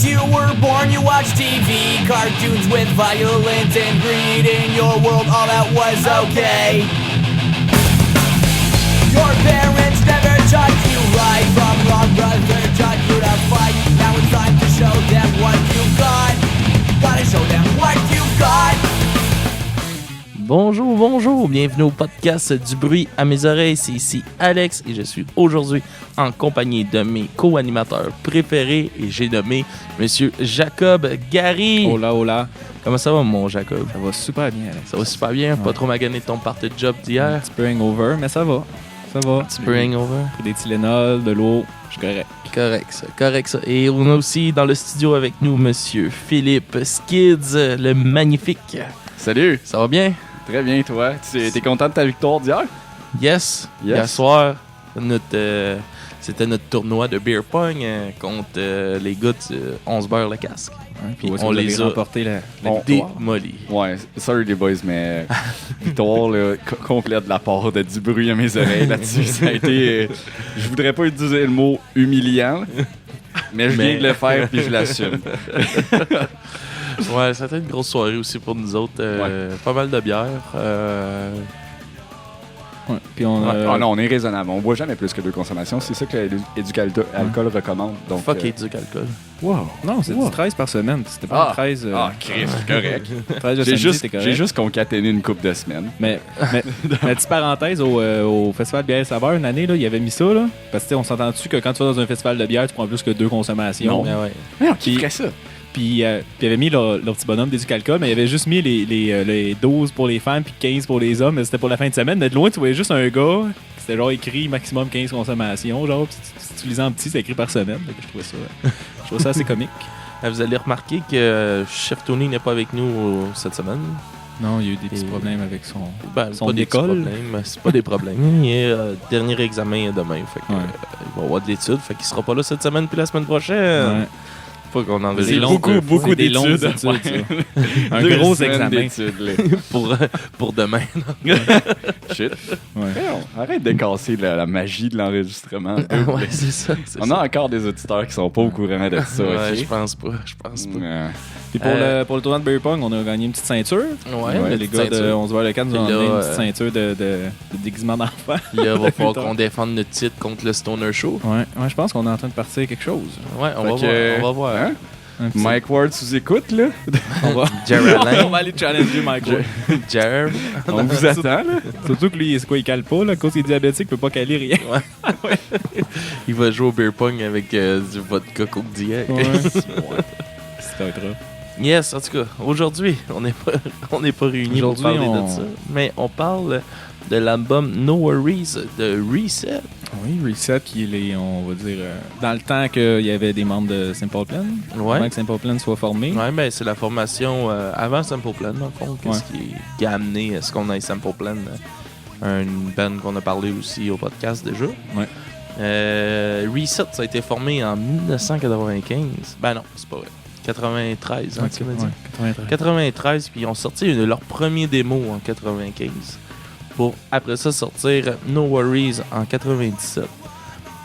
Since you were born, you watched TV, cartoons with violence and greed. In your world, all that was okay. Your parents never taught you right from wrong, brother taught you to fight. Now it's time to show them what you got. Gotta show them what you got. Bonjour, bonjour, bienvenue au podcast du bruit à mes oreilles, c'est ici Alex et je suis aujourd'hui en compagnie de mes co-animateurs préférés et j'ai nommé Monsieur Jacob Gary. Hola, hola. Comment ça va mon Jacob? Ça va super bien, Alex. Ça va super bien, pas trop magané de ton party de job d'hier? Un petit peu hangover, mais ça va. Ça va. Un petit peu hangover? Des Tylenol, de l'eau, je suis correct. Correct ça. Et on a aussi dans le studio avec nous Monsieur Philippe Skids, le magnifique. Salut! Ça va bien? Très bien, toi. T'es content de ta victoire d'hier? Yes. Hier soir, c'était notre tournoi de beer pong contre les gars de On se beurre le casque. Ouais, puis on les a remporté la victoire. Démolis. Ouais, sorry les boys, mais victoire là, complète de la part de du bruit à mes oreilles là-dessus. Ça a été... je voudrais pas utiliser le mot humiliant, mais je viens de le faire puis je l'assume. Ouais, ça a été une grosse soirée aussi pour nous autres. Pas mal de bière. Ouais. Puis on Ah non, on est raisonnable. On boit jamais plus que 2 consommations. C'est ça que l'Éduc-Alcool recommande. Donc, Fuck Éduc-Alcool. Wow. Non, c'est du 13 par semaine. C'était pas 13... Chris, c'est correct. 13 de samedi, c'était correct. J'ai juste concaténé une couple de semaines. Mais petite parenthèse, au Festival de bière et saveur, une année, là, il avait mis ça. Là, parce que on s'entend-tu que quand tu vas dans un festival de bière, tu prends plus que 2 consommations. Non. Ouais. Qui ferait ça? Puis il avait mis leur petit bonhomme d'Éduc-Alcool, mais il avait juste mis les 12 pour les femmes puis 15 pour les hommes. Mais c'était pour la fin de semaine. Mais de loin, tu voyais juste un gars, c'était genre écrit maximum 15 consommations. Genre, si tu lisais en petit, c'est écrit par semaine. Donc, je trouvais ça assez comique. Vous allez remarquer que Chef Tony n'est pas avec nous cette semaine. Non, il y a eu des petits problèmes avec son pas des école. C'est pas des problèmes. Il y a dernier examen demain. Fait que, il va avoir de l'étude. Fait qu'il sera pas là cette semaine puis la semaine prochaine. Ouais. Faut qu'on en C'est beaucoup des longues d'études. études, un gros examen pour demain. Shit. Ouais. Arrête de casser la magie de l'enregistrement. Ouais, c'est ça. On a encore des auditeurs qui sont pas au courant de ça. Ouais, ok? je pense pas. Puis pour le tournoi de beer pong, on a gagné une petite ceinture. Ouais, les gars de 11 vers le 4 nous ont Puis là, donné une petite ceinture de déguisement d'enfant. Là, il va falloir qu'on défende notre titre contre le Stoner Show. Ouais, je pense qu'on est en train de partir quelque chose. Ouais, on va voir. Hein? Mike Ward sous écoute, là. Jared On va aller challenger Mike Ward. Jared. On vous attend, là. Surtout que lui, c'est quoi, il cale pas, là, à cause qu'il est diabétique, il peut pas caler rien. Ouais. Il va jouer au beer pong avec du vodka Coke Diet. Ouais. C'est un trop. Yes, en tout cas, aujourd'hui, on n'est pas réunis pour parler de ça, mais on parle de l'album No Worries de Reset. Oui, Reset, qui est, on va dire, dans le temps qu'il y avait des membres de Simple Plan, avant que Simple Plan soit formé. Oui, ben c'est la formation avant Simple Plan, dans le fond, qui a amené à ce qu'on ait Simple Plan, une band qu'on a parlé aussi au podcast déjà. Ouais. Reset, ça a été formé en 1995. Ben non, c'est pas vrai. 93, hein, tu m'as dit? 93, puis ils ont sorti leur premier démo en 95. Pour après ça sortir No Worries en 97.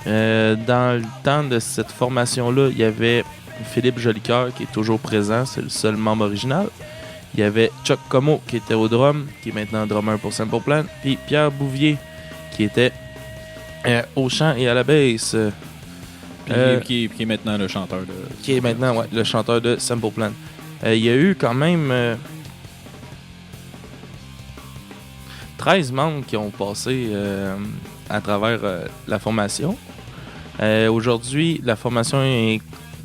Dans le temps de cette formation-là, il y avait Philippe Jolicoeur qui est toujours présent, c'est le seul membre original. Il y avait Chuck Como qui était au drum, qui est maintenant drummer pour Simple Plan. Puis Pierre Bouvier qui était au chant et à la basse. Qui est maintenant le chanteur de... Qui est maintenant le chanteur de Simple Plan. Il y a eu quand même 13 membres qui ont passé à travers la formation. Aujourd'hui, la formation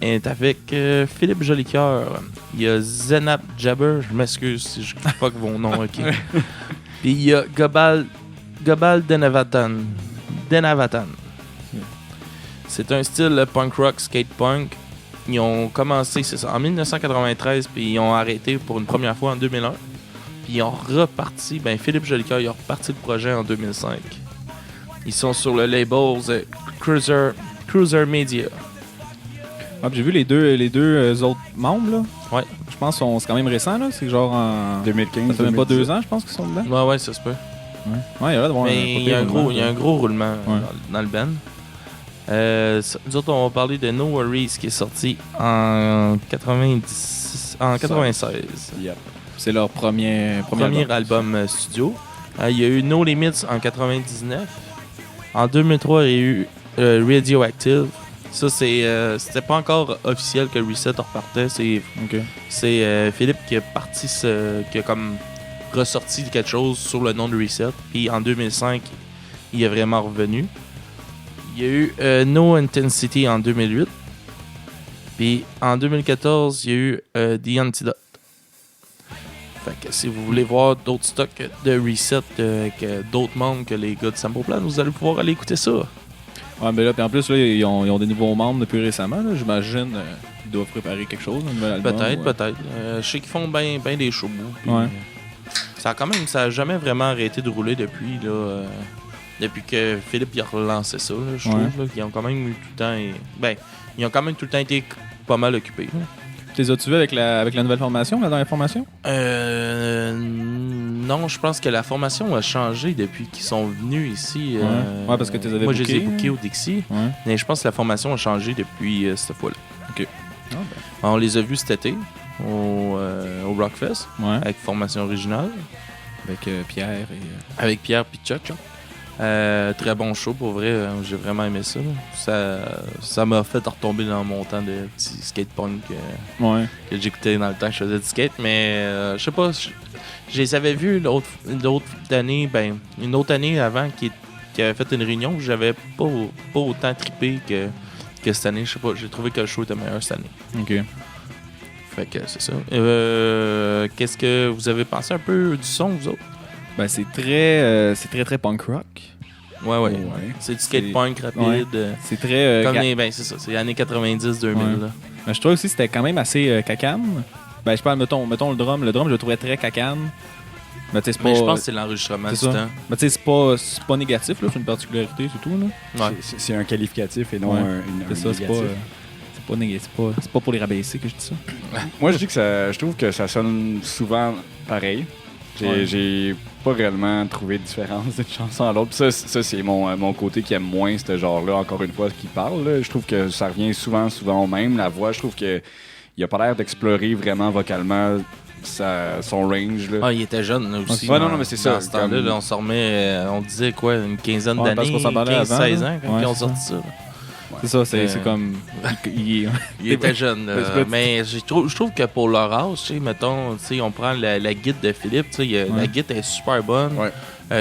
est avec Philippe Jolicoeur. Il y a Zenab Jabber, je m'excuse si je ne pas que vos noms, ok. Puis il y a Gobal Denavatan. C'est un style punk rock, skate punk. Ils ont commencé, c'est ça, en 1993, puis ils ont arrêté pour une première fois en 2001. Puis ils ont reparti, Philippe Jolicoeur, il a reparti le projet en 2005. Ils sont sur le label Cruiser Media. Ah, j'ai vu les deux autres membres, là. Ouais. Je pense que c'est quand même récent, là. C'est genre en 2015. Ça fait même pas 2 ans, je pense qu'ils sont dedans. Ouais, ça se peut. Ouais, il y a là de voir mais il y a un gros roulement ouais. dans le band. Nous autres, on va parler de No Worries qui est sorti en 96. Yep. C'est leur premier album studio. Il y a eu No Limits en 99. En 2003, il y a eu Radioactive. Ça, c'était pas encore officiel que Reset repartait. C'est Philippe qui a parti, qui a comme ressorti quelque chose sur le nom de Reset. Puis en 2005, il est vraiment revenu. Il y a eu No Intensity en 2008. Puis en 2014, il y a eu The Antidote. Fait que si vous voulez voir d'autres stocks de Reset avec d'autres membres que les gars de Sample Plan, vous allez pouvoir aller écouter ça. Ouais, mais là, puis en plus, là, ils ont des nouveaux membres depuis récemment. Là. J'imagine qu'ils doivent préparer quelque chose, un nouvel album. Peut-être. Je sais qu'ils font bien des shows. Ça a jamais vraiment arrêté de rouler depuis là. Depuis que Philippe il a relancé ça, là, je trouve. Là, ils ont quand même eu tout le temps. Ils ont quand même tout le temps été pas mal occupés. Là. Tu les as-tu vus avec la nouvelle formation, la dernière formation? Non, je pense que la formation a changé depuis qu'ils sont venus ici. Ouais, parce que tu les avais moi, bookés, je les ai bookés au Dixie. Ouais. Mais je pense que la formation a changé depuis cette fois-là. OK. On les a vus cet été au Rockfest avec formation originale. Avec Pierre et... Avec Pierre et Chuck. Très bon show, pour vrai. J'ai vraiment aimé ça. Ça m'a fait retomber dans mon temps de petit skate punk que j'écoutais dans le temps que je faisais du skate. Mais je sais pas, je les avais vus l'autre année, une autre année avant qui avait fait une réunion où j'avais pas autant trippé que cette année. Je sais pas, j'ai trouvé que le show était meilleur cette année. OK. Fait que c'est ça. Qu'est-ce que vous avez pensé un peu du son, vous autres? Ben, c'est très punk rock. Ouais. C'est du skate punk rapide. C'est très... c'est ça, c'est les années 90-2000. Là. Ben, je trouve aussi que c'était quand même assez cacane. Ben, je parle, mettons le drum. Le drum, je le trouvais très cacane. Mais je pense que c'est l'enregistrement du temps. Mais tu sais, c'est pas négatif, là. C'est une particularité, c'est tout, là. Ouais. C'est un qualificatif et non un négatif. C'est pas pour les rabaisser que je dis ça. Moi, je trouve que ça sonne souvent pareil. J'ai pas réellement trouvé de différence d'une chanson à l'autre. Ça c'est mon côté qui aime moins ce genre-là, encore une fois, qui parle. Là. Je trouve que ça revient souvent au même. La voix, je trouve qu'il a pas l'air d'explorer vraiment vocalement son range. Là. Il était jeune là, aussi. Ouais, non, mais c'est ça. Dans ce temps-là, on s'en remet, on disait quoi, une quinzaine d'années, parce qu'on s'en parlait 15-16 ans quand ils ont ça. sorti ça. C'est ça, c'est comme... Il était jeune. Mais je trouve que pour leur âge, mettons, on prend la guide de Philippe, la guide est super bonne. Ouais.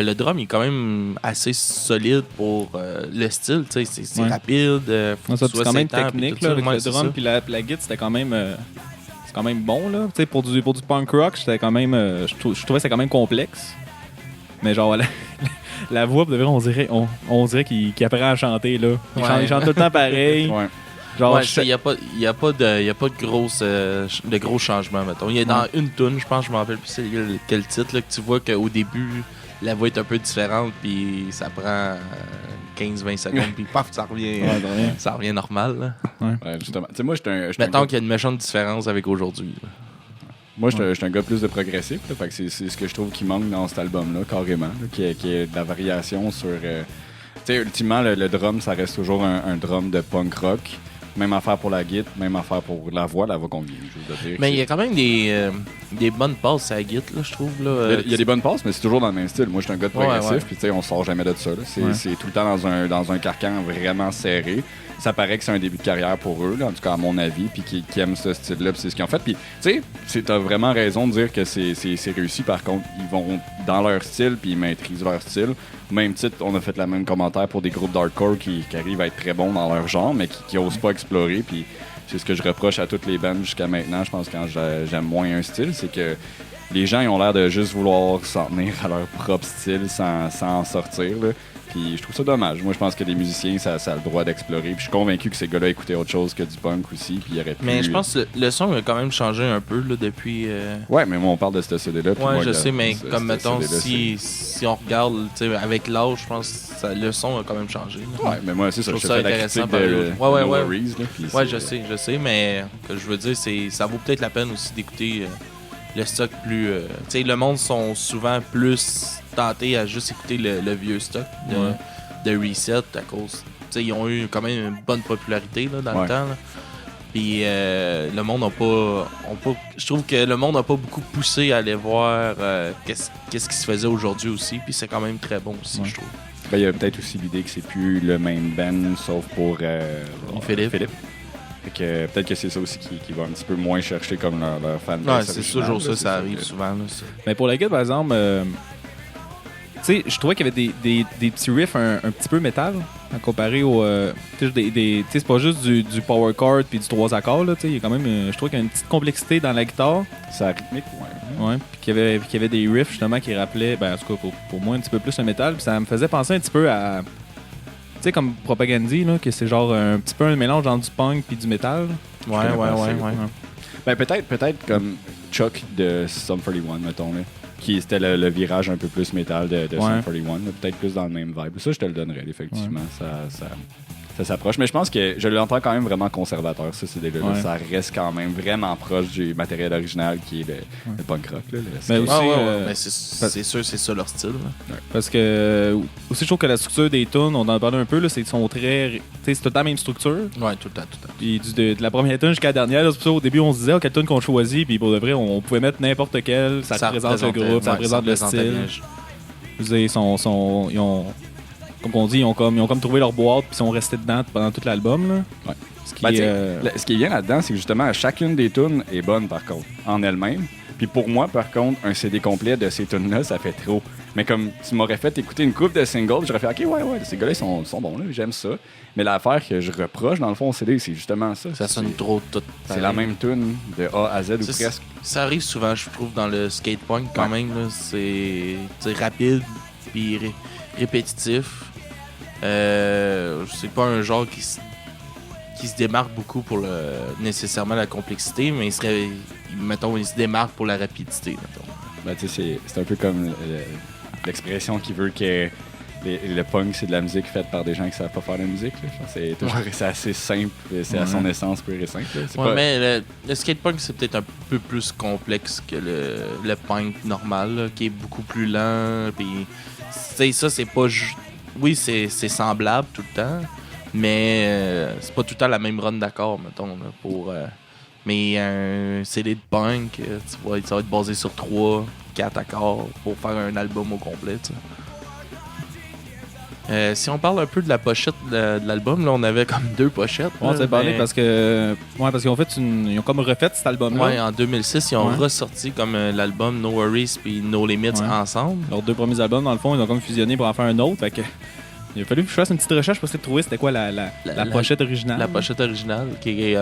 Le drum il est quand même assez solide pour le style, c'est rapide. C'est quand même technique, là, avec le drum puis la guide, c'était quand même... c'est quand même bon, là. Pour du punk rock, c'était quand même... je trouvais que c'était quand même complexe. Mais genre, la voix, on dirait qu'il apprend à chanter, là. Il chante tout le temps pareil. Ouais. Genre, il n'y a pas de gros changements, mettons. Il y a dans une tune, je pense, je me rappelle plus quel titre, là, que tu vois qu'au début, la voix est un peu différente, puis ça prend 15-20 secondes, puis paf, ça revient normal. Ouais, justement. Tu sais, moi, mettons qu'il y a une méchante différence avec aujourd'hui. Là. Moi, je suis un gars plus de progressif, là, fait que c'est ce que je trouve qui manque dans cet album-là, carrément, là, qui est de la variation sur... tu sais, ultimement, le drum, ça reste toujours un drum de punk rock. Même affaire pour la guitare, même affaire pour la voix qu'on vient de dire. Mais il y a quand même des bonnes passes à la guitare, là, je trouve. Là, il y a des bonnes passes, mais c'est toujours dans le même style. Moi, je suis un gars de progressif, puis tu sais, on sort jamais de ça. Là. C'est tout le temps dans un carcan vraiment serré. Ça paraît que c'est un début de carrière pour eux, là, en tout cas à mon avis, puis qui aiment ce style-là, puis c'est ce qu'ils ont fait. Puis, tu sais, t'as vraiment raison de dire que c'est réussi. Par contre, ils vont dans leur style, puis ils maîtrisent leur style. Au même titre, on a fait le même commentaire pour des groupes d'hardcore qui arrivent à être très bons dans leur genre, mais qui osent pas explorer. Puis c'est ce que je reproche à toutes les bandes jusqu'à maintenant. Je pense que quand j'aime moins un style, c'est que les gens ils ont l'air de juste vouloir s'en tenir à leur propre style sans en sortir, là. Puis je trouve ça dommage. Moi, je pense que les musiciens, ça a le droit d'explorer. Puis je suis convaincu que ces gars-là écoutaient autre chose que du punk aussi. Puis il aurait pu... Mais je pense que le son a quand même changé un peu là, depuis... Ouais, mais moi, on parle de ce CD-là. Ouais, moi, je sais, mais comme mettons, si on regarde avec l'âge, je pense que le son a quand même changé. Là. Ouais, mais moi, c'est ça. Je trouve ça intéressant. Ouais, je sais, mais ce que je veux dire, ça vaut peut-être la peine aussi d'écouter le stock plus... tu sais, le monde sont souvent plus tentés à juste écouter le vieux stock de Reset à cause ils ont eu quand même une bonne popularité là, dans le temps. Là. Puis le monde n'a pas, je trouve que le monde n'a pas beaucoup poussé à aller voir qu'est-ce qui se faisait aujourd'hui aussi. Puis c'est quand même très bon aussi, je trouve. Ben, il y a peut-être aussi l'idée que c'est plus le même band, sauf pour Philippe. Fait que peut-être que c'est ça aussi qui va un petit peu moins chercher comme leur fan. Ouais, c'est toujours ça, ça arrive souvent. Là, ça. Mais pour la guide, par exemple, tu sais, je trouvais qu'il y avait des petits riffs un petit peu métal à comparer au. Tu sais, c'est pas juste du power chord puis du 3 accords, là. Tu sais, il y a quand même. Je trouve qu'il y a une petite complexité dans la guitare. C'est rythmique, Ouais, puis qu'il y avait des riffs justement qui rappelaient, ben, en tout cas pour moi, un petit peu plus le métal. Puis ça me faisait penser un petit peu à. Tu sais, comme Propagandhi, là, que c'est genre un petit peu un mélange entre du punk puis du métal. Ouais. Ben, peut-être comme Chuck de Sum 41, mettons, là. Qui c'était le virage un peu plus métal de Sum 41, là, peut-être plus dans le même vibe. Ça, je te le donnerais, effectivement. Ça s'approche. Mais je pense que je l'entends quand même vraiment conservateur, ça, c'est déjà là. Ça reste quand même vraiment proche du matériel original qui est le punk rock. Là, mais aussi, mais c'est sûr, c'est ça leur style. Là. Parce que aussi, je trouve que la structure des tunes, on en parlait un peu, là, c'est tout le temps la même structure. Ouais, tout le temps. Puis de la première tune jusqu'à la dernière, là, c'est pour ça, au début, on se disait quelle tune qu'on choisit, puis pour de vrai, on pouvait mettre n'importe quelle. Ça représente le groupe, ça représente le style. Je veux dire, ils ont comme on dit, ils ont comme trouvé leur boîte puis ils sont restés dedans pendant tout l'album. Là. Ouais. Ce qui est bien là-dedans, c'est que justement, chacune des tunes est bonne, par contre, en elle-même. Puis pour moi, par contre, un CD complet de ces tunes-là, ça fait trop. Mais comme tu m'aurais fait écouter une couple de singles, j'aurais fait « OK, ouais, ces gars-là, ils sont bons, là, j'aime ça. » Mais l'affaire que je reproche, dans le fond, au CD, c'est justement ça. Ça sonne trop tout. C'est la même tune de A à Z ou presque. Ça arrive souvent, je trouve, dans le skatepunk quand même. Là, c'est rapide puis répétitif. C'est pas un genre qui se démarque beaucoup pour nécessairement la complexité, mais il se démarque pour la rapidité. Ben, tu sais, c'est un peu comme l'expression qui veut que le punk, c'est de la musique faite par des gens qui savent pas faire de musique. C'est assez simple, c'est à son essence pure et simple. Mais le skatepunk, c'est peut-être un peu plus complexe que le punk normal, là, qui est beaucoup plus lent. Puis, ça, c'est pas... Oui, c'est semblable tout le temps, mais c'est pas tout le temps la même run d'accords, mettons. Là, mais un CD de punk, ça va être basé sur 3-4 accords pour faire un album au complet. Si on parle un peu de la pochette de l'album, là, on avait comme 2 pochettes. On s'est parlé parce qu'ils ont comme refait cet album-là. Ouais, en 2006, ils ont ressorti comme l'album No Worries puis No Limits ensemble. Leurs 2 premiers albums, dans le fond, ils ont comme fusionné pour en faire un autre. Fait que, il a fallu que je fasse une petite recherche pour essayer de trouver c'était quoi la pochette originale. La pochette originale, qui est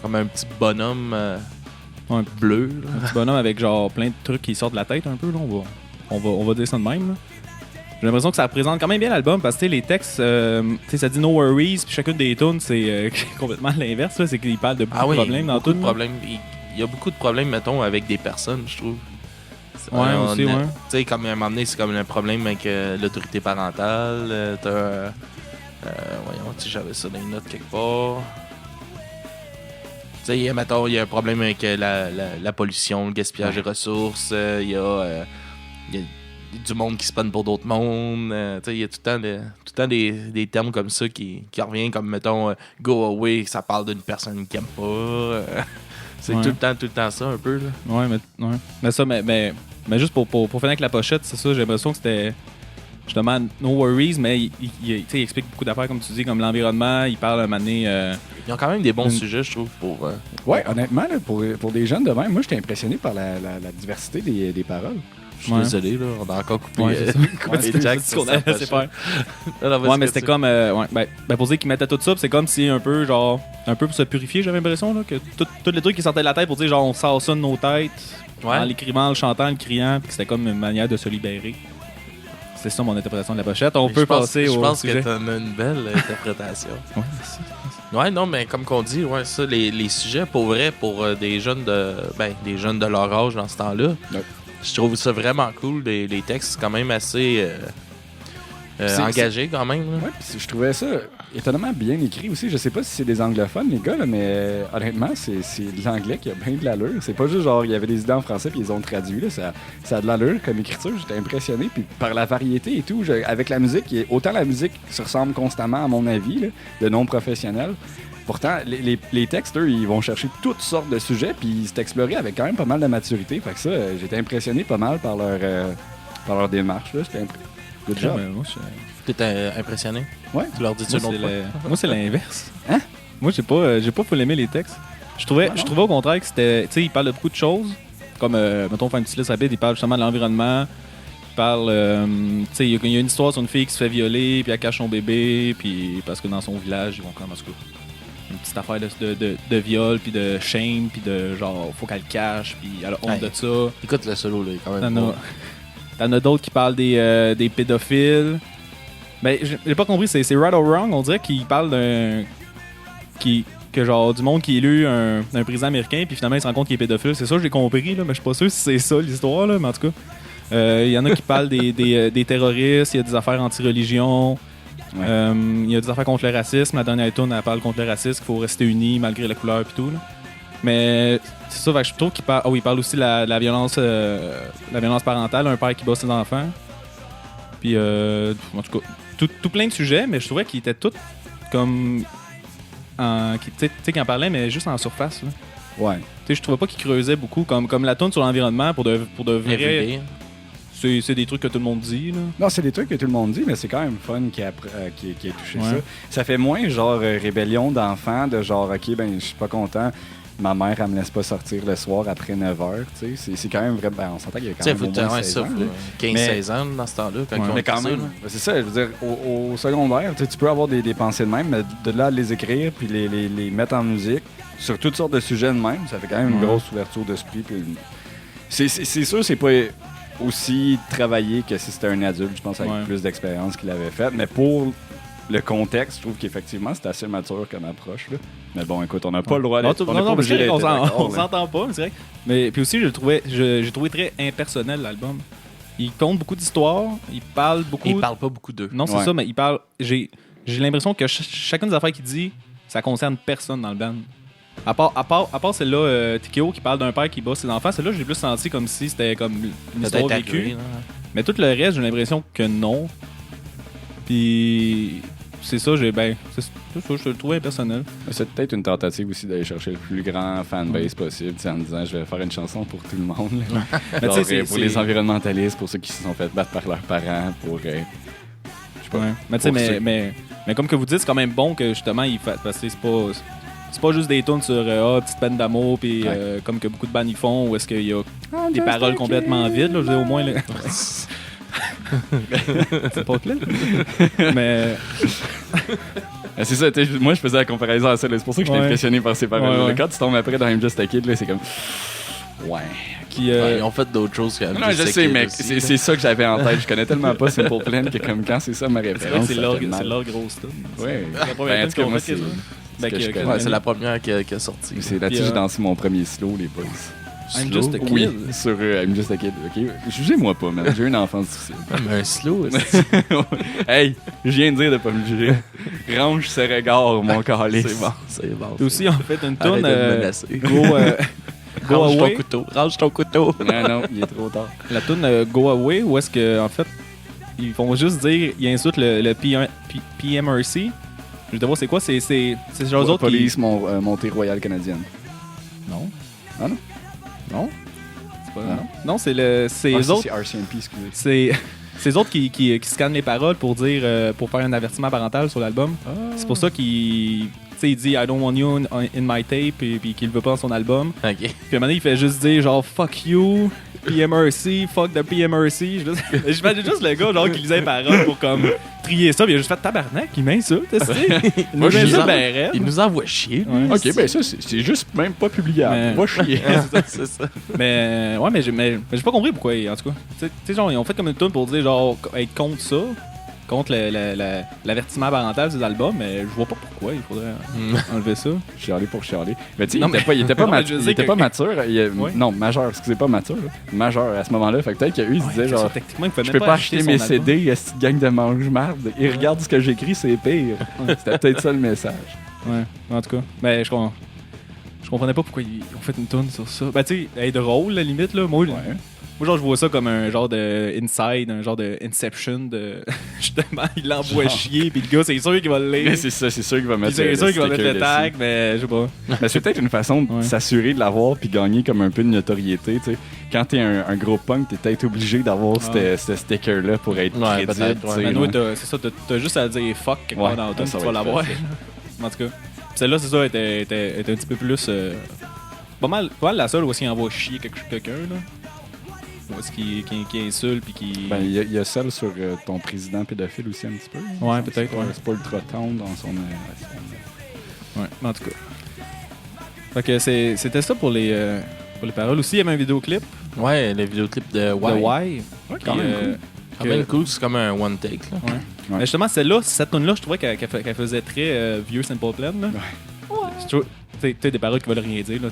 comme un petit bonhomme bleu. Là. Un petit bonhomme avec genre plein de trucs qui sortent de la tête un peu. Là. On va dire ça de même. Là. J'ai l'impression que ça représente quand même bien l'album parce que les textes, ça dit No Worries, puis chacune des tunes, c'est complètement l'inverse. Là, c'est qu'il parle de beaucoup de problèmes dans tout. Il y a beaucoup de problèmes, mettons, avec des personnes, je trouve. Tu sais, comme à un moment donné, c'est comme un problème avec l'autorité parentale. Voyons, si j'avais ça dans les notes quelque part. Tu sais, mettons, il y a un problème avec la pollution, le gaspillage des ressources. Il y a du monde qui se prenne pour d'autres mondes. Il y a tout le temps des termes comme ça qui reviennent, comme, mettons, go away, ça parle d'une personne qui aime pas. C'est tout le temps ça, un peu. Là. Mais juste pour finir avec la pochette, c'est ça, j'ai l'impression que c'était justement No Worries, mais il explique beaucoup d'affaires, comme tu dis, comme l'environnement. Il parle à un moment donné... Ils ont quand même des bons sujets, je trouve, pour... Ouais, honnêtement, là, pour des jeunes de même, moi, j'étais impressionné par la diversité des paroles. Je suis désolé, là, on a encore coupé les jacks qu'on a laissé faire. Mais c'était comme... pour dire qu'ils mettaient tout ça, c'est comme si un peu pour se purifier, j'avais l'impression, là, que tous les trucs qui sortaient de la tête pour dire, genre, on sort ça de nos têtes, en l'écrivant, en le chantant, en le criant, puis c'était comme une manière de se libérer. C'est ça mon interprétation de la pochette. On peut passer au Je pense sujet. que t'en as une belle interprétation. Ouais, merci. Ouais, non, mais comme qu'on dit, ça, les sujets, pour vrai, pour des jeunes de leur âge dans ce temps-là, je trouve ça vraiment cool. Les textes, c'est quand même assez engagé quand même. Là. Ouais, puis je trouvais ça étonnamment bien écrit aussi. Je sais pas si c'est des anglophones, les gars, là, mais honnêtement, c'est de l'anglais qui a bien de l'allure. C'est pas juste genre, il y avait des idées en français puis ils ont traduit. Là. Ça a de l'allure comme écriture. J'étais impressionné. Puis par la variété et tout, avec la musique, autant la musique se ressemble constamment, à mon avis, là, de non professionnels. Pourtant, les textes, eux, ils vont chercher toutes sortes de sujets, puis c'est exploré avec quand même pas mal de maturité. Fait que ça, j'étais impressionné pas mal par leur démarche. Là. J'étais impressionné. Good job. T'es impressionné? Ouais. Tu leur dis ça l'autre fois? Moi, c'est l'inverse. Hein? Moi, j'ai pas full aimé les textes. Je trouvais au contraire que c'était... Tu sais, il parle de beaucoup de choses. Comme, mettons, faire une petite liste rapide, il parle justement de l'environnement. Il parle... tu sais, il y a une histoire sur une fille qui se fait violer, puis elle cache son bébé, puis parce que dans son village, ils vont comme... Une petite affaire de viol, puis de shame, puis de genre, faut qu'elle le cache, puis elle a honte de ça. Écoute le solo, là, quand même. T'en as d'autres qui parlent des pédophiles. Ben, j'ai pas compris, c'est right or wrong, on dirait qu'il parle que genre du monde qui est élu un président américain, puis finalement il se rend compte qu'il est pédophile. C'est ça, j'ai compris, là, mais je suis pas sûr si c'est ça l'histoire, là, mais en tout cas. Il y en a qui parlent des terroristes, il y a des affaires anti-religion. Ouais. Il y a des affaires contre le racisme. La dernière tune, elle parle contre le racisme, qu'il faut rester unis malgré la couleur et tout. Là. Mais c'est ça, je trouve qu'il parle. Il parle aussi de la violence parentale, un père qui bat ses enfants. Puis, en tout cas, tout plein de sujets, mais je trouvais qu'ils étaient tous comme. Tu sais, qu'il en parlait, mais juste en surface. Là. Ouais. Tu sais, je trouvais pas qu'il creusait beaucoup, comme la tune sur l'environnement pour de vrai. C'est des trucs que tout le monde dit, là. Non, c'est des trucs que tout le monde dit, mais c'est quand même fun qui ait touché ça. Ça fait moins genre rébellion d'enfants, de genre, OK, ben je suis pas content, ma mère, elle me laisse pas sortir le soir après 9h, tu sais. C'est quand même vrai. Ben, on s'entend qu'il y a quand même au moins 16 ans. 15-16 ans dans ce temps-là. Mais quand même, c'est ça, je veux dire, au secondaire, tu peux avoir des pensées de même, mais de là à les écrire puis les mettre en musique sur toutes sortes de sujets de même, ça fait quand même une grosse ouverture d'esprit. C'est sûr, c'est pas aussi travaillé que si c'était un adulte, je pense, avec plus d'expérience qu'il avait fait. Mais pour le contexte, je trouve qu'effectivement, c'est assez mature comme approche. Là. Mais bon, écoute, on n'a pas le droit d'être... On s'entend pas, c'est vrai. Mais puis aussi, j'ai trouvé très impersonnel, l'album. Il compte beaucoup d'histoires, il parle beaucoup... Il parle pas beaucoup d'eux. Non, c'est ça, mais il parle... J'ai l'impression que chacune des affaires qu'il dit, ça concerne personne dans le band. À part celle-là, Tikeo qui parle d'un père qui bat ses enfants, celle-là, j'ai plus senti comme si c'était comme une histoire vécue. Mais tout le reste, j'ai l'impression que non. Puis c'est ça, je le trouvais impersonnel. C'est peut-être une tentative aussi d'aller chercher le plus grand fanbase possible, en disant je vais faire une chanson pour tout le monde. Genre, pour les environnementalistes, pour ceux qui se sont fait battre par leurs parents, pour... je sais pas. Mais comme que vous dites, c'est quand même bon que justement, parce que c'est pas juste des tunes sur petite peine d'amour, puis comme que beaucoup de bands y font, où est-ce qu'il y a des paroles complètement vides, là, je veux dire, au moins. Là. C'est pas clair. Mais. C'est ça, moi je faisais la comparaison à ça, c'est pour ça que j'étais impressionné par ces paroles. Ouais. Quand tu tombes après dans I'm Just a Kid, là, c'est comme. Ouais. Ils ont fait d'autres choses que Non, je sais, mais c'est ça que j'avais en tête. Je connais tellement pas Simple Plan que comme quand c'est ça ma référence. C'est leur grosse tune. Ouais. C'est la première qui a sorti. C'est là-dessus que j'ai dansé mon premier slow, les boys. I'm Just a Kid. Oui, sur I'm Just a Kid. OK? Jugez-moi pas, man. J'ai eu une enfance difficile. Mais un slow, Hey, je viens de dire de pas me juger. Range ce regard, mon calice. C'est bon. T'as aussi, en fait, une tourne. Range ton couteau. Non, il est trop tard. La tourne Go Away, où est-ce que, en fait, ils vont juste dire, ils insultent le PMRC. Je vais te voir, c'est quoi? C'est genre eux autres Police montée royale canadienne. Non. Ah non? Non? C'est pas... Non, c'est eux autres... C'est RCMP, excusez. C'est eux autres qui scannent les paroles pour dire pour faire un avertissement parental sur l'album. Ah. C'est pour ça qu'il dit I don't want you in my tape et puis qu'il le veut pas dans son album. Okay. Puis à un moment donné, il fait juste dire genre fuck you, PMRC, fuck the PMRC. J'imagine juste le gars genre qui lisait les paroles pour comme trier ça, puis il a juste fait tabarnak, il m'insulte, tu sais. Il nous envoie chier. Ouais, ok, ben ça c'est juste même pas publiable. Va chier. C'est ça. Mais ouais, mais j'ai pas compris pourquoi, en tout cas. Tu sais, genre, ils ont fait comme une tune pour dire genre être contre ça. contre l'avertissement parental des albums, mais je vois pas pourquoi il faudrait enlever ça. Chialer pour chialer. Mais tu sais, il était pas mature. Non, majeur, excusez, pas mature. Là. Majeur à ce moment-là. Fait que peut-être qu'il se disait genre, je peux pas acheter mes CD, cette gang de mange-marde. Et regarde ce que j'écris, c'est pire. C'était peut-être ça le message. Ouais, en tout cas. Mais je comprenais pas pourquoi ils ont fait une tune sur ça. Ben, tu sais, elle est drôle, la limite, là. Moi, genre, je vois ça comme un genre de Inside, un genre de Inception de. Justement, il l'envoie chier, puis le gars, c'est sûr qu'il va le lire. Mais c'est ça, c'est sûr qu'il va mettre c'est sûr qu'il va mettre le tag, mais je sais pas. Mais c'est peut-être une façon de s'assurer de l'avoir, puis gagner comme un peu de notoriété, tu sais. Quand t'es un gros punk, t'es peut-être obligé d'avoir ce sticker-là pour être crédible. C'est ça, t'as juste à dire fuck quelque part dans l'automne, tu vas l'avoir. En tout cas. Celle-là, c'est ça, était un petit peu plus. Pas mal la seule où il envoie chier quelqu'un, là. Où est-ce qu'il insulte puis qui. Ben, il y a celle sur ton président pédophile aussi un petit peu. Ouais, peut-être. C'est pas ultra tendre dans son. Ouais, en tout cas. Fait que c'était ça pour les paroles. Aussi, il y avait un vidéoclip. Ouais, le vidéoclip de Why. Ouais, quand même cool. Quand même cool, c'est comme un one take, là. Ouais. Mais justement, celle-là, cette tune-là, je trouvais qu'elle faisait très vieux Simple Plan, là. Ouais. T'as des paroles qui veulent rien dire, là.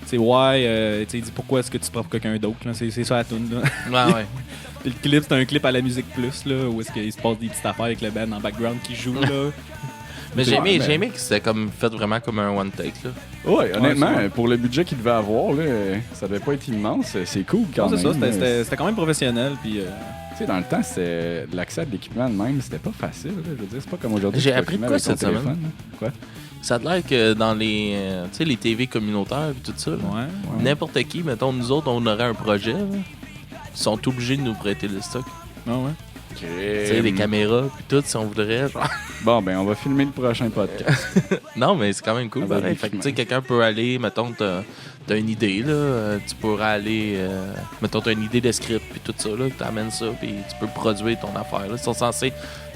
C'est why, il dit pourquoi est-ce que tu prends pour quelqu'un d'autre, là. C'est ça la tune, là. Ouais. Puis le clip, c'est un clip à la Musique Plus, là, où est-ce qu'il se passe des petites affaires avec le band en background qui joue, là. Mais j'ai aimé que c'était comme fait vraiment comme un one take, là. Ouais, honnêtement, pour le budget qu'il devait avoir, là, ça devait pas être immense. C'est cool quand même. C'est ça, c'était quand même professionnel, puis. Tu sais, dans le temps, l'accès à l'équipement de même, c'était pas facile. Là. Je veux dire, c'est pas comme aujourd'hui. J'ai appris quoi cette semaine? Quoi? Ça a l'air que dans les TV communautaires et tout ça, là, n'importe qui, mettons, nous autres, on aurait un projet, là, ils sont obligés de nous prêter le stock. Ah ouais? Tu sais, les caméras, puis tout, si on voudrait. Genre. Bon, ben, on va filmer le prochain podcast. Non, mais c'est quand même cool. Fait que, tu sais, quelqu'un peut aller, mettons, t'as une idée, là. Tu pourras aller, mettons, t'as une idée de script, puis tout ça, là. T'amènes ça, puis tu peux produire ton affaire, là. Ils sont censés,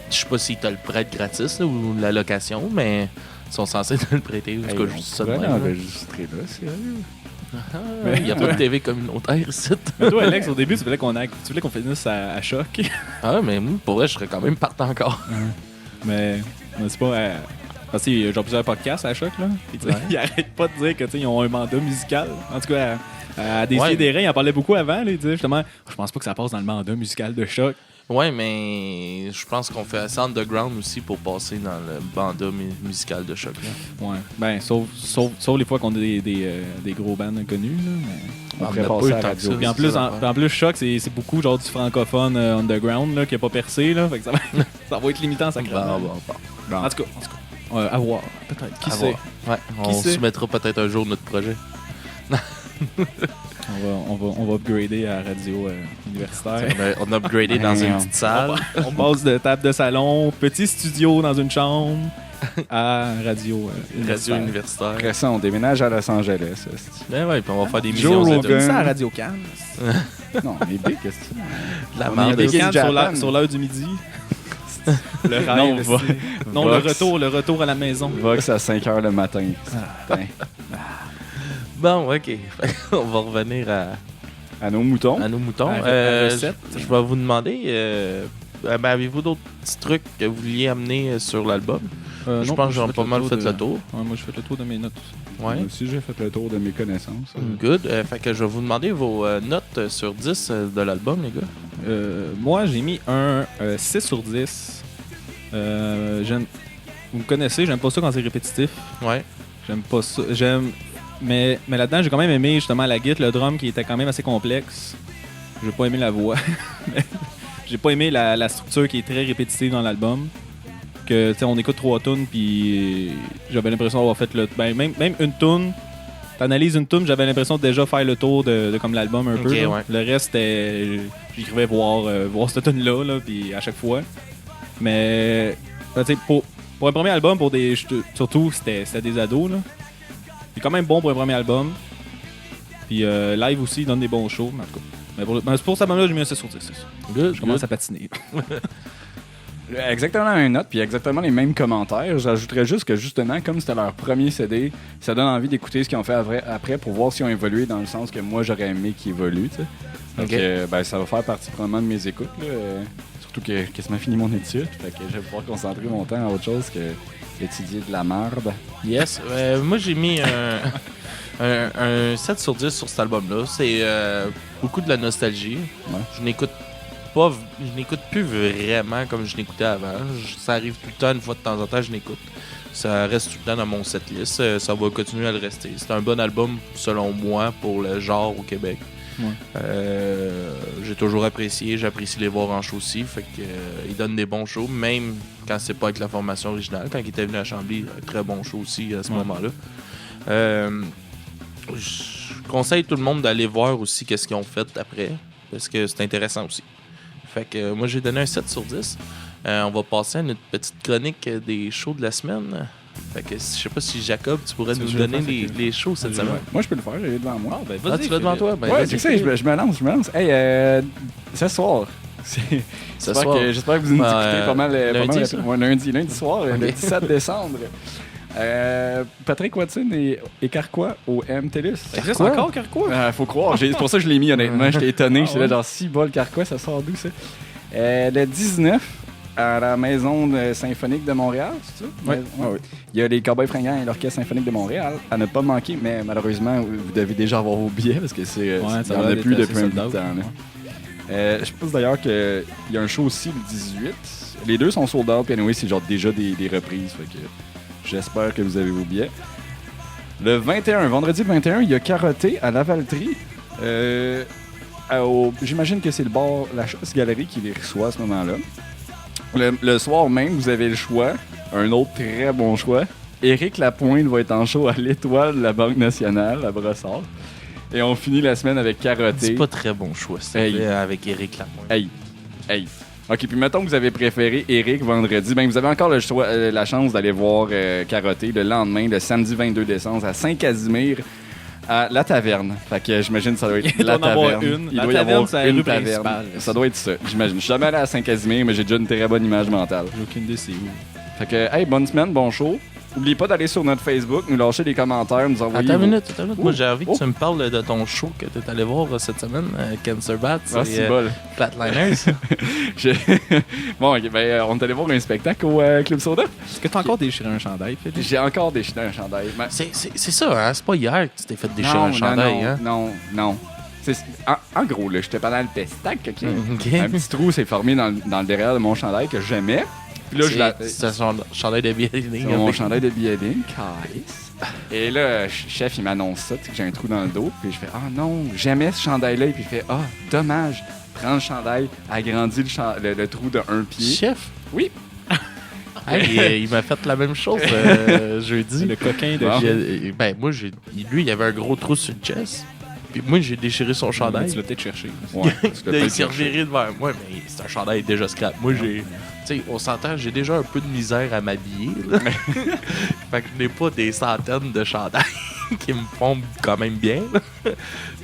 je sais pas si t'as le prêt gratis, là, ou la location, mais ils sont censés te le prêter. En tout cas, juste ça de même. Enregistré là, sérieux. Il n'y a pas de TV communautaire ici. Toi, Alex, au début, tu voulais qu'on finisse à Choc. Ah, mais moi, pour vrai, je serais quand même partant encore. Mais c'est pas. Parce qu'il y a genre plusieurs podcasts à Choc, là. Ils arrêtent pas de dire qu'ils ont un mandat musical. En tout cas, à Décideret, ils en parlaient beaucoup avant. Là, ils disaient justement, je pense pas que ça passe dans le mandat musical de Choc. Ouais, mais je pense qu'on fait assez underground aussi pour passer dans le mandat musical de Choc. Là. Ouais, ben, sauf les fois qu'on a des gros bands inconnus. Là, mais... On pourrait passer à la radio. Puis en plus, Choc, c'est beaucoup genre du francophone underground là, qui n'a pas percé. Là, fait que ça va être limitant, ça crée. Bon. En tout cas, à voir. Peut-être. Qui sait? Ouais, on soumettra peut-être un jour notre projet. On va upgrader à radio universitaire. On a upgradé dans une petite salle. On passe de table de salon, petit studio dans une chambre, à radio universitaire. Après ça, on déménage à Los Angeles. Ben ouais, puis on va faire des millions de ça à Radio Cannes. Non, mais big, qu'est-ce que c'est? La merde. Sur l'heure du midi. Le rêve. Non, le retour à la maison. Vox à 5h le matin. Bon, OK. On va revenir à nos moutons. À nos moutons. Je vais vous demander, avez-vous d'autres petits trucs que vous vouliez amener sur l'album? Je pense que j'ai pas mal fait le tour. Ouais, moi, je fais le tour de mes notes. Ouais. Moi aussi, j'ai fait le tour de mes connaissances. Good. Fait que je vais vous demander vos notes sur 10 de l'album, les gars. Moi, j'ai mis un 6 sur 10. Vous me connaissez, j'aime pas ça quand c'est répétitif. Ouais. J'aime pas ça. Mais là-dedans, j'ai quand même aimé justement la guitare, le drum qui était quand même assez complexe. J'ai pas aimé la voix. J'ai pas aimé la structure qui est très répétitive dans l'album. Que, on écoute 3 tunes, puis j'avais l'impression d'avoir fait le. Ben, même une tune, t'analyses une tune, j'avais l'impression de déjà faire le tour de comme l'album un peu. Ouais. Le reste, c'était. J'écrivais voir cette tune-là, là, puis à chaque fois. Mais, pour un premier album, surtout, c'était des ados, là. C'est quand même bon pour un premier album. Puis live aussi, il donne des bons shows. En tout cas. Mais pour cet album-là, j'ai mis un 6 sur 10. Good, je commence à patiner. Exactement la même note, puis exactement les mêmes commentaires. J'ajouterais juste que, justement, comme c'était leur premier CD, ça donne envie d'écouter ce qu'ils ont fait après pour voir s'ils ont évolué dans le sens que moi, j'aurais aimé qu'ils évoluent. Donc, ça va faire partie probablement de mes écoutes. Là. surtout que quasiment fini mon étude. Fait que je vais pouvoir concentrer mon temps à autre chose que étudier de la merde. Yes. Moi, j'ai mis un 7 sur 10 sur cet album-là. C'est beaucoup de la nostalgie. Ouais. Je n'écoute plus vraiment comme je l'écoutais avant. Ça arrive tout le temps, une fois de temps en temps, je l'écoute. Ça reste tout le temps dans mon setlist. Ça va continuer à le rester. C'est un bon album, selon moi, pour le genre au Québec. Ouais. J'ai toujours apprécié. J'apprécie les voir en show aussi. Fait que, ils donnent des bons shows, même quand c'est pas avec la formation originale. Quand il était venu à Chambly, un très bon show aussi à ce moment-là. Je conseille tout le monde d'aller voir aussi qu'est-ce qu'ils ont fait après, parce que c'est intéressant aussi. Fait que moi, j'ai donné un 7 sur 10. On va passer à notre petite chronique des shows de la semaine. Fait que je sais pas si Jacob, tu pourrais nous donner les shows cette semaine. Moi, je peux le faire, j'ai devant moi. Tu l'as devant toi? Ouais, tu sais, je me lance. Hey, ce soir. J'espère que vous nous écoutez pas mal. Lundi soir, le 17 décembre. Patrick Watson et Carquois au MTLUS. Ça existe encore, Carquois? Faut croire. C'est pour ça que je l'ai mis, honnêtement. J'étais étonné. J'étais là, genre, 6 bols Carquois, ça sort d'où, ça? Le 19, à la Maison symphonique de Montréal, c'est ça? Oui. Oui. Il y a les Cowboys Fringants et l'Orchestre symphonique de Montréal. À ne pas manquer, mais malheureusement, vous devez déjà avoir vos billets parce que ça n'en a plus depuis un bout de temps. Je pense d'ailleurs qu'il y a un show aussi le 18. Les deux sont sold out, puis anyway, c'est genre déjà des reprises. Fait que j'espère que vous avez vos billets. Le 21, vendredi 21, il y a Carotté à Lavaltrie. J'imagine que c'est le bar La Chasse Galerie qui les reçoit à ce moment-là. Le soir même, vous avez le choix, un autre très bon choix. Éric Lapointe va être en show à l'Étoile de la Banque nationale à Brossard. Et on finit la semaine avec Carotté. C'est pas très bon choix, avec Éric Lapointe. Hey. OK, puis mettons que vous avez préféré Éric vendredi. Ben, vous avez encore la chance d'aller voir Carotté le lendemain, le samedi 22 décembre, à Saint-Casimir, à La Taverne. Fait que j'imagine que ça doit être La Taverne. Il doit y avoir une taverne. Ça doit être ça, j'imagine. Je suis jamais allé à Saint-Casimir, mais j'ai déjà une très bonne image mentale. J'ai aucune idée c'est où. Fait que, hey, bonne semaine, bon show. N'oubliez pas d'aller sur notre Facebook, nous lâcher des commentaires, nous envoyer... Attends une minute. Moi, j'ai envie que tu me parles de ton show que tu es allé voir cette semaine, Cancer Bats et Flatliners. Bon, okay, ben, on est allé voir un spectacle au Club Soda. Est-ce que tu as encore déchiré un chandail, Philippe? J'ai encore déchiré un chandail. Mais... C'est ça, hein? C'est pas hier que tu t'es fait déchirer un chandail, hein? Non. En gros, là, j'étais pendant le pestac, OK? Un petit trou s'est formé dans le derrière de mon chandail que j'aimais. Là, c'est son chandail de Bialing. C'est mon chandail de Bialing. Et là, le chef, il m'annonce ça, que j'ai un trou dans le dos. Puis je fais, non, j'aimais ce chandail-là. Et puis il fait, dommage, prends le chandail, agrandis le trou de 1 pied. Chef? Oui. Il m'a fait la même chose jeudi. Le coquin de moi, lui, il avait un gros trou sur le chest. Puis moi, j'ai déchiré son chandail. Tu l'as peut-être cherché. Ouais, il s'est reviré devant moi, mais c'est un chandail déjà scrap. Moi, tu sais, on s'entend, j'ai déjà un peu de misère à m'habiller. Fait que je n'ai pas des centaines de chandails qui me font quand même bien.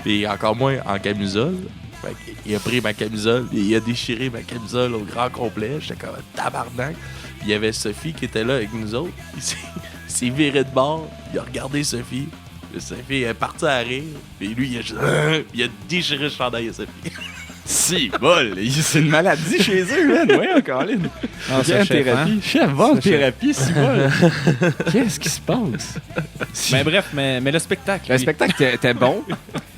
Puis encore moins en camisole. Fait qu'il a pris ma camisole et il a déchiré ma camisole au grand complet. J'étais comme un tabarnak. Puis il y avait Sophie qui était là avec nous autres. Il s'est viré de bord. Il a regardé Sophie. Sophie est partie à rire. Puis lui, il a déchiré le chandail à Sophie. Si, bol! C'est une maladie chez eux, man! Ouais, Colin! Thérapie. Chef, va en thérapie, si bol! Qu'est-ce qui se passe? Mais bref, mais le spectacle. Le spectacle était bon.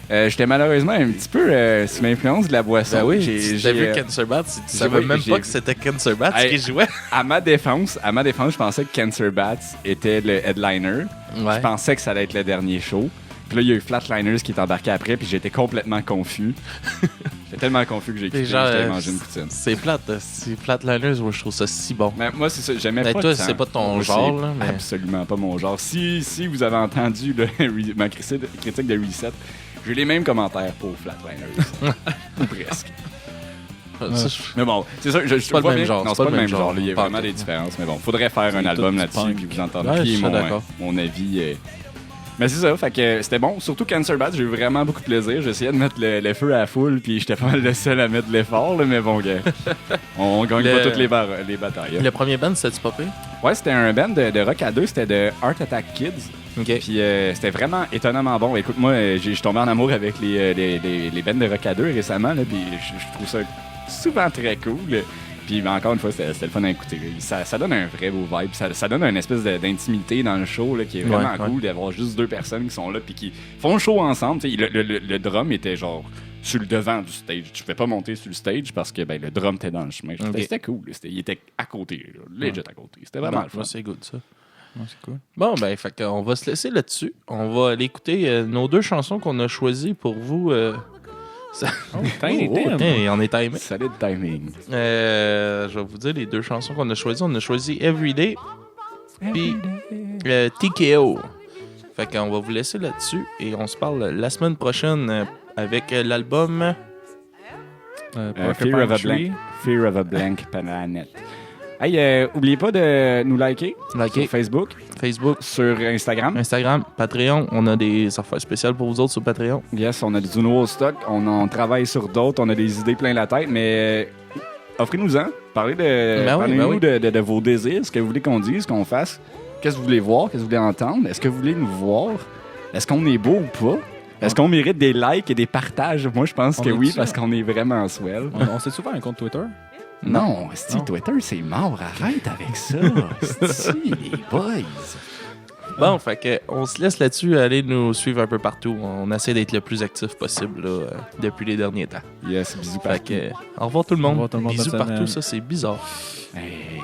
J'étais malheureusement un petit peu sous l'influence de la boisson. Ben oui, j'ai vu Cancer Bats. Tu savais même pas que c'était Cancer Bats qui jouait. À ma défense, je pensais que Cancer Bats était le headliner. Ouais. Je pensais que ça allait être le dernier show. Puis là, il y a eu Flatliners qui est embarqué après, puis j'étais complètement confus. J'étais tellement confus que j'ai quitté, j'étais manger une poutine. C'est plate, c'est Flatliners, moi je trouve ça si bon. Mais moi, c'est ça, j'aimais pas toi, c'est pas ton genre, là. Mais... Absolument pas mon genre. Si vous avez entendu ma critique de Reset, j'ai les mêmes commentaires pour Flatliners. Ou presque. Mais bon, c'est ça, je suis pas le même genre. Non, c'est pas le même genre. Il y a vraiment des différences. Mais bon, faudrait faire un album là-dessus, puis vous entendriez mon avis. Mais c'est ça, fait que c'était bon. Surtout Cancer Bats, j'ai eu vraiment beaucoup de plaisir. J'essayais de mettre le feu à la foule, puis j'étais pas mal le seul à mettre de l'effort, là, mais bon, on gagne pas toutes les batailles. Hein. Le premier band, c'était-tu pas pire? Ouais, c'était un band de rock à deux, c'était de Art Attack Kids. Okay. Puis c'était vraiment étonnamment bon. Écoute, moi, je suis tombé en amour avec les bands de rock à deux récemment, là, puis je trouve ça souvent très cool. Puis encore une fois, c'était le fun à écouter. Là. Ça donne un vrai beau vibe. Ça donne une espèce d'intimité dans le show là, qui est vraiment cool d'avoir juste 2 personnes qui sont là puis qui font le show ensemble. Le drum était genre sur le devant du stage. Tu ne pouvais pas monter sur le stage parce que le drum était dans le chemin. C'était cool. Il était à côté. Legit à côté. C'était vraiment le fun. C'est good, ça. C'est cool. Bon, fait qu'on va se laisser là-dessus. On va aller écouter nos 2 chansons qu'on a choisies pour vous. On est timé. Solide timing. Je vais vous dire les 2 chansons qu'on a choisies. On a choisi Everyday puis TKO. Fait qu'on va vous laisser là-dessus et on se parle la semaine prochaine avec l'album Fear of a Blank Planet. Hey, oubliez pas de nous liker sur Facebook, sur Instagram, Patreon. On a des affaires spéciales pour vous autres sur Patreon. Yes, on a du nouveau stock. On travaille sur d'autres. On a des idées plein la tête, mais offrez-nous-en. Parlez-nous de vos désirs, ce que vous voulez qu'on dise, qu'on fasse. Qu'est-ce que vous voulez voir, qu'est-ce que vous voulez entendre. Est-ce que vous voulez nous voir? Est-ce qu'on est beau ou pas? Est-ce qu'on mérite des likes et des partages? Moi, je pense que oui, parce qu'on est vraiment swell. On s'est souvent un compte Twitter? Non, Twitter, c'est mort. Arrête avec ça. Les boys. Bon, fait que on se laisse là-dessus. Allez nous suivre un peu partout. On essaie d'être le plus actif possible là, depuis les derniers temps. Yes, bisous partout. Au revoir tout le monde. Bisous partout, ça c'est bizarre. Hey.